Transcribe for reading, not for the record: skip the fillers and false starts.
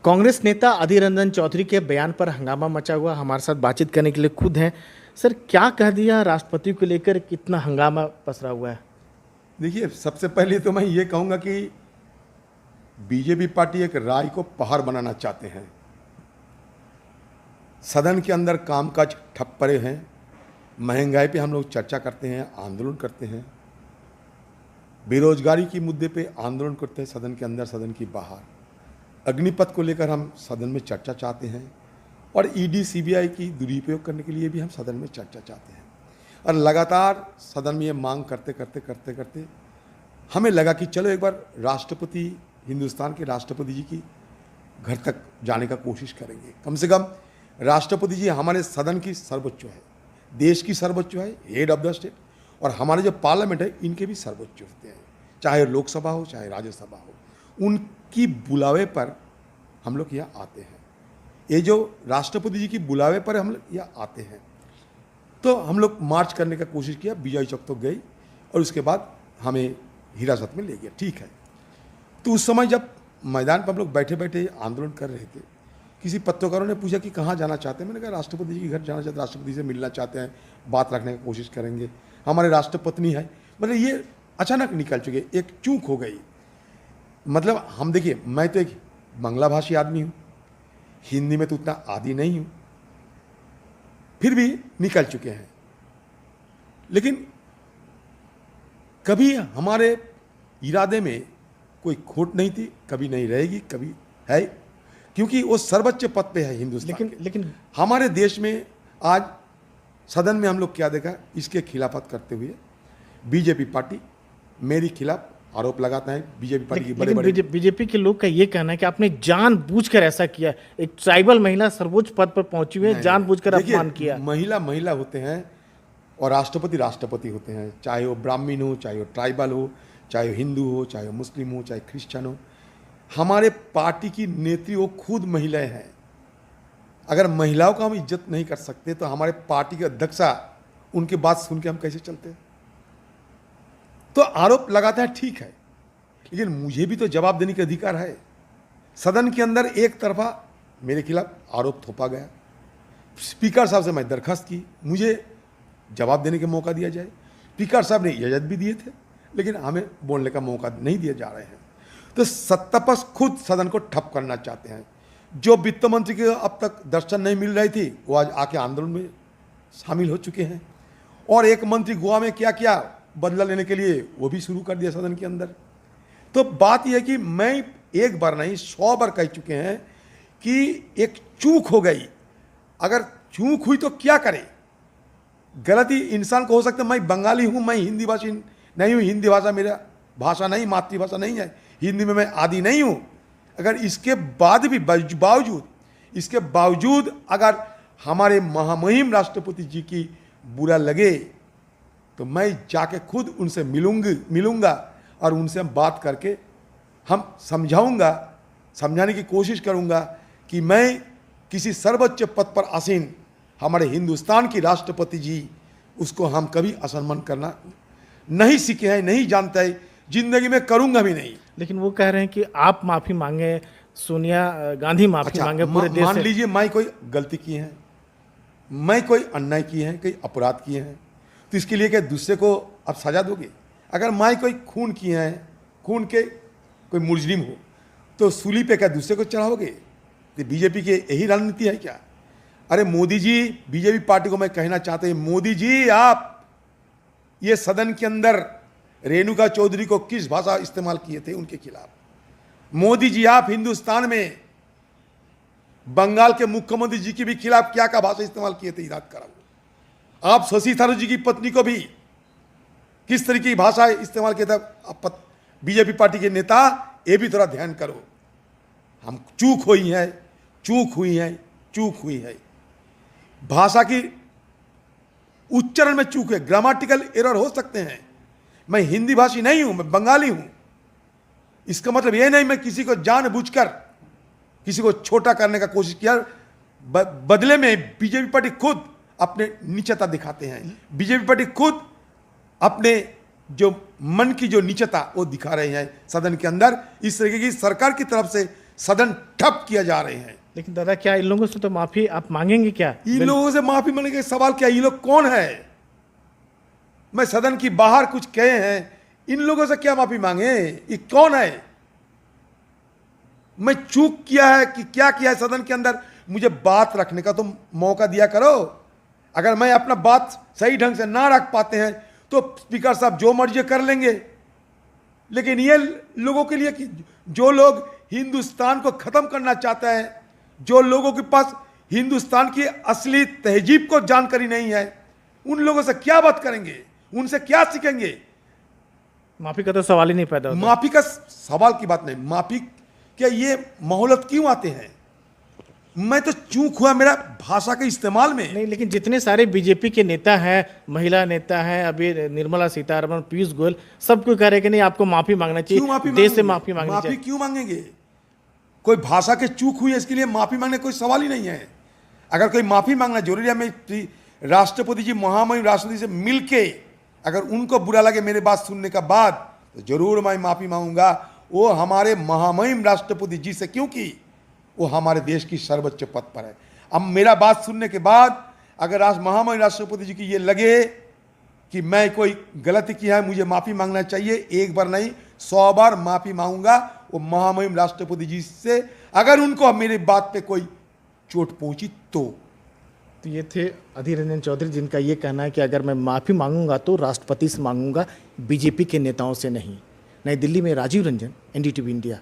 कांग्रेस नेता अधीर रंजन चौधरी के बयान पर हंगामा मचा हुआ। हमारे साथ बातचीत करने के लिए खुद हैं। सर, क्या कह दिया राष्ट्रपति को लेकर, कितना हंगामा पसरा हुआ है? देखिए, सबसे पहले तो मैं ये कहूँगा कि बीजेपी पार्टी एक राय को पहाड़ बनाना चाहते हैं। सदन के अंदर कामकाज ठप पड़े हैं, महंगाई पे हम लोग चर्चा करते हैं, आंदोलन करते हैं, बेरोजगारी के मुद्दे पे आंदोलन करते हैं, सदन के अंदर सदन की बाहर, अग्निपथ को लेकर हम सदन में चर्चा चाहते हैं, और ईडी सीबीआई की दुरुपयोग करने के लिए भी हम सदन में चर्चा चाहते हैं। और लगातार सदन में ये मांग करते करते हमें लगा कि चलो एक बार राष्ट्रपति, हिंदुस्तान के राष्ट्रपति जी की घर तक जाने का कोशिश करेंगे। कम से कम राष्ट्रपति जी हमारे सदन की सर्वोच्च है, देश की सर्वोच्च है, हेड ऑफ द स्टेट, और हमारे जो पार्लियामेंट है इनके भी सर्वोच्च होते हैं, चाहे लोकसभा हो चाहे राज्यसभा हो। उनकी बुलावे पर हम लोग यहाँ आते हैं। ये जो राष्ट्रपति जी की बुलावे पर हम लोग यहाँ आते हैं, तो हम लोग मार्च करने का कोशिश किया, विजय चौक तो गई, और उसके बाद हमें हिरासत में ले गया। ठीक है, तो उस समय जब मैदान पर हम लोग बैठे बैठे आंदोलन कर रहे थे, किसी पत्रकारों ने पूछा कि कहाँ जाना चाहते हैं। मैंने कहा राष्ट्रपति जी के घर जाना चाहते हैं, राष्ट्रपति से मिलना चाहते हैं, बात रखने की कोशिश करेंगे, हमारे राष्ट्रपत्नी है। मतलब ये अचानक निकल चुके, एक चूक हो गई। मतलब हम देखिए, मैं तो एक बांग्ला भाषी आदमी हूँ, हिंदी में तो उतना आदी नहीं हूँ, फिर भी निकल चुके हैं। लेकिन कभी हमारे इरादे में कोई खोट नहीं थी, कभी नहीं रहेगी, कभी है, क्योंकि वो सर्वोच्च पद पे है हिंदुस्तान। लेकिन हमारे देश में आज सदन में हम लोग क्या देखा, इसके खिलाफत करते हुए बीजेपी पार्टी मेरी खिलाफ आरोप लगाता है। बीजेपी पार्टी की बड़े बीजेपी के लोग का ये कहना है कि आपने जानबूझकर ऐसा किया। एक ट्राइबल महिला सर्वोच्च पद पर पहुंची हुई है, जानबूझकर अपमान किया। महिला होते हैं और राष्ट्रपति राष्ट्रपति होते हैं, चाहे वो ब्राह्मण हो, चाहे वो ट्राइबल हो, चाहे वो हिंदू हो, चाहे वो मुस्लिम हो, चाहे क्रिश्चियन हो। हमारे पार्टी की नेत्री वो खुद महिलाएं हैं। अगर महिलाओं का हम इज्जत नहीं कर सकते तो हमारे पार्टी के अध्यक्षा उनकी बात सुन के हम कैसे चलते हैं? तो आरोप लगाता है, ठीक है, लेकिन मुझे भी तो जवाब देने का अधिकार है। सदन के अंदर एक तरफा मेरे खिलाफ आरोप थोपा गया, स्पीकर साहब से मैं दरखास्त की, मुझे जवाब देने का मौका दिया जाए। स्पीकर साहब ने इजाज़त भी दिए थे, लेकिन हमें बोलने का मौका नहीं दिए जा रहे हैं। तो सत्तापक्ष खुद सदन को ठप करना चाहते हैं। जो वित्त मंत्री के अब तक दर्शन नहीं मिल रही थी, वो आज आके आंदोलन में शामिल हो चुके हैं। और एक मंत्री गोवा में क्या क्या बदला लेने के लिए वो भी शुरू कर दिया सदन के अंदर। तो बात यह है कि मैं एक बार नहीं 100 बार कह चुके हैं कि एक चूक हो गई। अगर चूक हुई तो क्या करें? गलती इंसान को हो सकता है। मैं बंगाली हूँ, मैं हिंदी भाषी नहीं हूँ, हिंदी भाषा मेरा भाषा नहीं, मातृभाषा नहीं है, हिंदी में मैं आदी नहीं हूँ। अगर इसके बाद भी इसके बावजूद अगर हमारे महामहिम राष्ट्रपति जी की बुरा लगे तो मैं जाके खुद उनसे मिलूंगा और उनसे हम बात करके हम समझाने की कोशिश करूंगा कि मैं किसी सर्वोच्च पद पर आसीन हमारे हिंदुस्तान की राष्ट्रपति जी, उसको हम कभी असम्मान करना नहीं सीखे हैं, नहीं जानते हैं, जिंदगी में करूंगा भी नहीं। लेकिन वो कह रहे हैं कि आप माफी मांगे, सोनिया गांधी माफी मांगे पूरे देश से। मान लीजिए मैं कोई गलती की है, मैं कोई अन्याय की है, कोई अपराध किए हैं, तो इसके लिए क्या दूसरे को आप सजा दोगे? अगर मैं कोई खून किए हैं, खून के कोई मुजरिम हो, तो सूली पे क्या दूसरे को चढ़ाओगे? तो बीजेपी की यही रणनीति है क्या? अरे मोदी जी, बीजेपी पार्टी को मैं कहना चाहता हूं, मोदी जी आप ये सदन के अंदर रेणुका चौधरी को किस भाषा इस्तेमाल किए थे उनके खिलाफ? मोदी जी आप हिंदुस्तान में बंगाल के मुख्यमंत्री जी के भी खिलाफ क्या क्या भाषा इस्तेमाल किए थे, याद कराओ। आप शशि थरूर जी की पत्नी को भी किस तरीके की भाषा इस्तेमाल किया था? बीजेपी पार्टी के नेता, ये भी थोड़ा ध्यान करो। हम चूक हुई है, भाषा की उच्चारण में चूक है, ग्रामेटिकल एरर हो सकते हैं। मैं हिंदी भाषी नहीं हूं, मैं बंगाली हूं। इसका मतलब यह नहीं मैं किसी को जानबूझकर किसी को छोटा करने का कोशिश किया। बदले में बीजेपी पार्टी खुद अपने नीचता दिखाते हैं। बीजेपी पार्टी खुद अपने जो मन की जो नीचता वो दिखा रहे हैं सदन के अंदर। इस तरीके की सरकार की तरफ से सदन ठप किया जा रहे हैं। लेकिन दादा, क्या इन लोगों से तो माफी आप मांगेंगे क्या? इन लोगों से माफी मांगने का सवाल क्या? ये लोग कौन है? मैं सदन की बाहर कुछ कहे हैं, इन लोगों से क्या माफी मांगे? ये कौन है? मैं चूक किया है कि क्या किया है सदन के अंदर? मुझे बात रखने का तो मौका दिया करो। अगर मैं अपना बात सही ढंग से ना रख पाते हैं तो स्पीकर साहब जो मर्जी कर लेंगे। लेकिन ये लोगों के लिए कि जो लोग हिंदुस्तान को खत्म करना चाहते हैं, जो लोगों के पास हिंदुस्तान की असली तहजीब को जानकारी नहीं है, उन लोगों से क्या बात करेंगे? उनसे क्या सीखेंगे? माफी का तो सवाल ही नहीं पैदा होता। माफी का सवाल की बात नहीं। माफी क्या ये मोहलत क्यों आते हैं? मैं तो चूक हुआ मेरा भाषा के इस्तेमाल में। नहीं, लेकिन जितने सारे बीजेपी के नेता हैं, महिला नेता हैं, अभी निर्मला सीतारमण, पीयूष गोयल, सब कोई कह रहे कि नहीं आपको माफी मांगना क्यों माफी चाहिए, देश से मांगेंगे? माफी मांगनी माफी चाहिए। क्यों मांगेंगे? कोई भाषा के चूक हुई है इसके लिए माफी मांगने कोई सवाल ही नहीं है। अगर कोई माफी मांगना जरूरी है, मैं राष्ट्रपति जी, महामहिम राष्ट्रपति से मिलके अगर उनको बुरा लगे मेरे बात सुनने का बाद, तो जरूर मैं माफी मांगूंगा वो हमारे महामहिम राष्ट्रपति जी से, क्योंकि वो हमारे देश की सर्वोच्च पद पर है। अब मेरा बात सुनने के बाद अगर महामहिम राष्ट्रपति जी की ये लगे कि मैं कोई गलती किया है, मुझे माफी मांगना चाहिए, एक बार नहीं 100 बार माफी मांगूंगा वो महामहिम राष्ट्रपति जी से, अगर उनको मेरी बात पे कोई चोट पहुंची तो। ये थे अधीर रंजन चौधरी, जिनका ये कहना है कि अगर मैं माफी मांगूंगा तो राष्ट्रपति से मांगूंगा, बीजेपी के नेताओं से नहीं। नई दिल्ली में राजीव रंजन, एनडीटीवी इंडिया।